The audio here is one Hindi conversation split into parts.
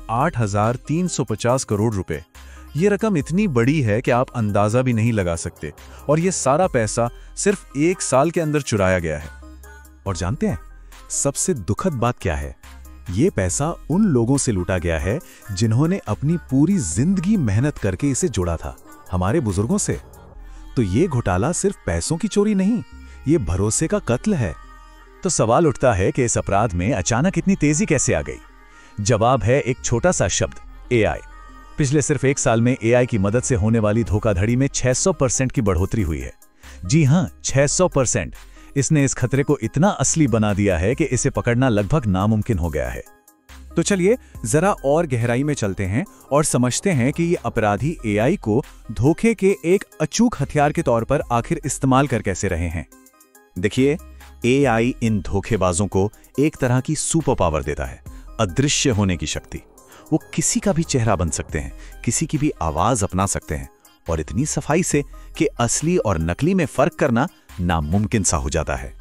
8,350 करोड़ रुपए। ये रकम इतनी बड़ी है कि आप अंदाजा भी नहीं लगा सकते, और ये सारा पैसा सिर्फ 1 साल के अंदर चुराया गया है। और जानते हैं सबसे दुखद बात क्या है? ये पैसा उन लोगों से लूटा गया है जिन्होंने अपनी पूरी जिंदगी मेहनत करके इसे जोड़ा था, हमारे बुजुर्गों से। तो ये घोटाला सिर्फ पैसों की चोरी नहीं, ये भरोसे का कत्ल है। तो सवाल उठता है कि इस अपराध में अचानक इतनी तेजी कैसे आ गई? जवाब है एक छोटा सा शब्द, एआई। पिछले सिर्फ 1 साल में एआई की मदद से होने वाली धोखाधड़ी में 600% की बढ़ोतरी हुई है। जी हां, 600%। इसने इस खतरे को इतना असली बना दिया है कि इसे पकड़ना लगभग नामुमकिन हो गया है। तो चलिए जरा और गहराई में चलते हैं और समझते हैं कि ये अपराधी एआई को धोखे के एक अचूक हथियार के तौर पर आखिर इस्तेमाल कर कैसे रहे हैं। देखिए, एआई इन धोखेबाजों को एक तरह की सुपर पावर देता है, अदृश्य होने की शक्ति। वो किसी का भी चेहरा बन सकते हैं, किसी की भी आवाज अपना सकते हैं, और इतनी सफाई से कि असली और नकली में फर्क करना नामुमकिन सा हो जाता है।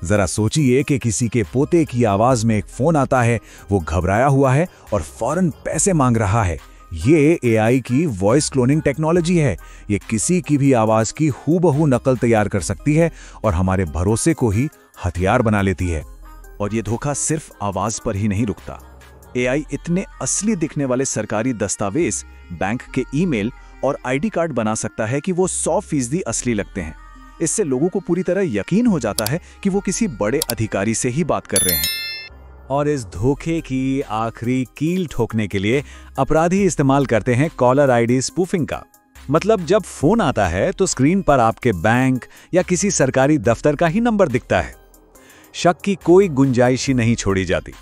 जरा सोचिए कि किसी के पोते की आवाज में एक फोन आता है, वो घबराया हुआ है और फौरन पैसे मांग रहा है। ये एआई की वॉइस क्लोनिंग टेक्नोलॉजी है। ये किसी की भी आवाज की हूबहू नकल तैयार कर सकती है और हमारे भरोसे को ही हथियार बना लेती है। और ये धोखा सिर्फ आवाज पर ही नहीं रुकता। एआई इतने असली दिखने वाले सरकारी दस्तावेज, बैंक के ईमेल और आईडी कार्ड बना सकता है कि वो 100% असली लगते हैं। इससे लोगों को पूरी तरह यकीन हो जाता है कि वो किसी बड़े अधिकारी से ही बात कर रहे हैं। और इस धोखे की आखिरी कील ठोकने के लिए अपराधी इस्तेमाल करते हैं कॉलर आईडी स्पूफिंग का। मतलब जब फोन आता है तो स्क्रीन पर आपके बैंक या किसी सरकारी दफ्तर का ही नंबर दिखता है। शक की कोई गुंजाइश ही नहीं छोड़ी जाती।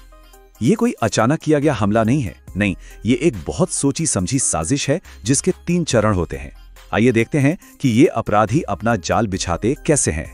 ये कोई अचानक किया गया हमला नहीं है, नहीं, ये एक बहुत सोची समझी साजिश है जिसके 3 चरण होते हैं। आइए देखते हैं कि ये अपराधी अपना जाल बिछाते कैसे हैं।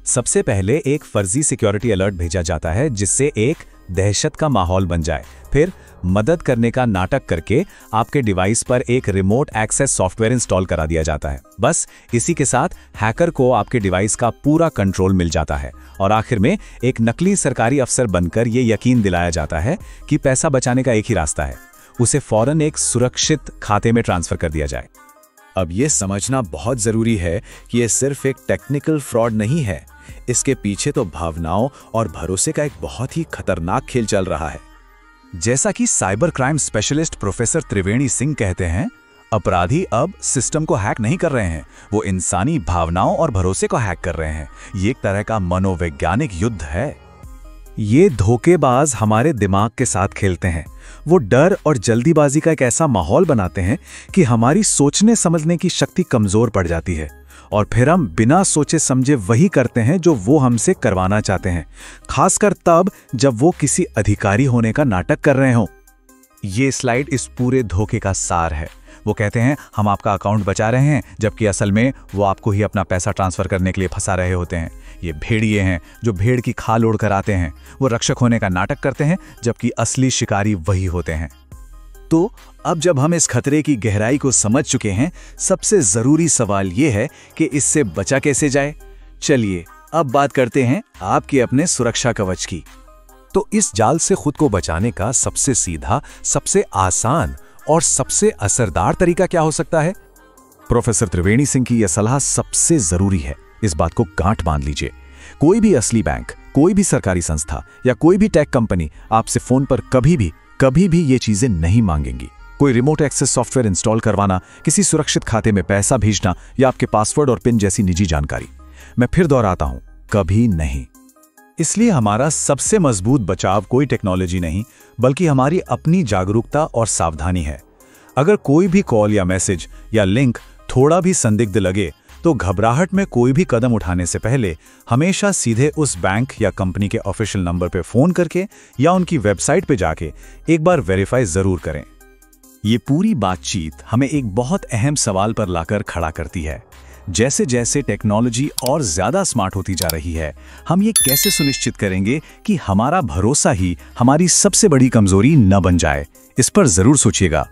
सबसे पहले एक फर्जी सिक्योरिटी अलर्ट भेजा जाता है जिससे एक दहशत का माहौल बन जाए। फिर मदद करने का नाटक करके आपके डिवाइस पर एक रिमोट एक्सेस सॉफ्टवेयर इंस्टॉल करा दिया जाता है। बस इसी के साथ हैकर को आपके डिवाइस का पूरा कंट्रोल मिल जाता है और आखिर में एक नकली सरकारी अफसर बनकर ये यकीन दिलाया जाता है कि पैसा बचाने का एक ही रास्ता है, उसे फौरन एक सुरक्षित खाते में ट्रांसफर कर दिया जाए। अब ये समझना बहुत जरूरी है कि ये सिर्फ एक टेक्निकल फ्रॉड नहीं है, इसके पीछे तो भावनाओं और भरोसे का एक बहुत ही खतरनाक खेल चल रहा है। जैसा कि साइबर क्राइम स्पेशलिस्ट प्रोफेसर त्रिवेणी सिंह कहते हैं, अपराधी अब सिस्टम को हैक नहीं कर रहे हैं, वो इंसानी भावनाओं और भरोसे को हैक कर रहे हैं। ये एक तरह का मनोवैज्ञानिक युद्ध है। ये धोखेबाज हमारे दिमाग के साथ खेलते हैं। वो डर और जल्दीबाजी का एक ऐसा माहौल बनाते हैं कि हमारी सोचने समझने की शक्ति कमजोर पड़ जाती है और फिर हम बिना सोचे समझे वही करते हैं जो वो हमसे करवाना चाहते हैं, खासकर तब जब वो किसी अधिकारी होने का नाटक कर रहे हों। ये स्लाइड इस पूरे धोखे का सार है। वो कहते हैं हम आपका अकाउंट बचा रहे हैं, जबकि असल में वो आपको ही अपना पैसा ट्रांसफर करने के लिए फंसा रहे होते हैं। ये भेड़िए हैं जो भेड़ की खाल ओढ़ कर आते हैं। वो रक्षक होने का नाटक करते हैं, जबकि असली शिकारी वही होते हैं। तो अब जब हम इस खतरे की गहराई को समझ चुके हैं, सबसे जरूरी सवाल ये है कि इससे बचा कैसे जाए। चलिए अब बात करते हैं आपके अपने सुरक्षा कवच की। तो इस जाल से खुद को बचाने का सबसे सीधा, सबसे आसान और सबसे असरदार तरीका क्या हो सकता है? प्रोफेसर त्रिवेणी सिंह की यह सलाह सबसे जरूरी है। इस बात को गांठ बांध लीजिए। कोई भी असली बैंक, कोई भी सरकारी संस्था या कोई भी टेक कंपनी आपसे फोन पर कभी भी ये चीजें नहीं मांगेंगी। कोई रिमोट एक्सेस सॉफ्टवेयर इंस्टॉल करवाना, किसी सुरक्षित खाते में पैसा भेजना या आपके पासवर्ड और पिन जैसी निजी जानकारी। मैं फिर दोहराता हूं, कभी नहीं। इसलिए हमारा सबसे मजबूत बचाव कोई टेक्नोलॉजी नहीं, बल्कि हमारी अपनी जागरूकता और सावधानी है। अगर कोई भी कॉल या मैसेज या लिंक थोड़ा भी संदिग्ध लगे तो घबराहट में कोई भी कदम उठाने से पहले हमेशा सीधे उस बैंक या कंपनी के ऑफिशियल नंबर पर फोन करके या उनकी वेबसाइट पर जाके एक बार वेरीफाई जरूर करें। ये पूरी बातचीत हमें एक बहुत अहम सवाल पर लाकर खड़ा करती है। जैसे जैसे टेक्नोलॉजी और ज्यादा स्मार्ट होती जा रही है, हम ये कैसे सुनिश्चित करेंगे कि हमारा भरोसा ही हमारी सबसे बड़ी कमजोरी न बन जाए? इस पर जरूर सोचिएगा।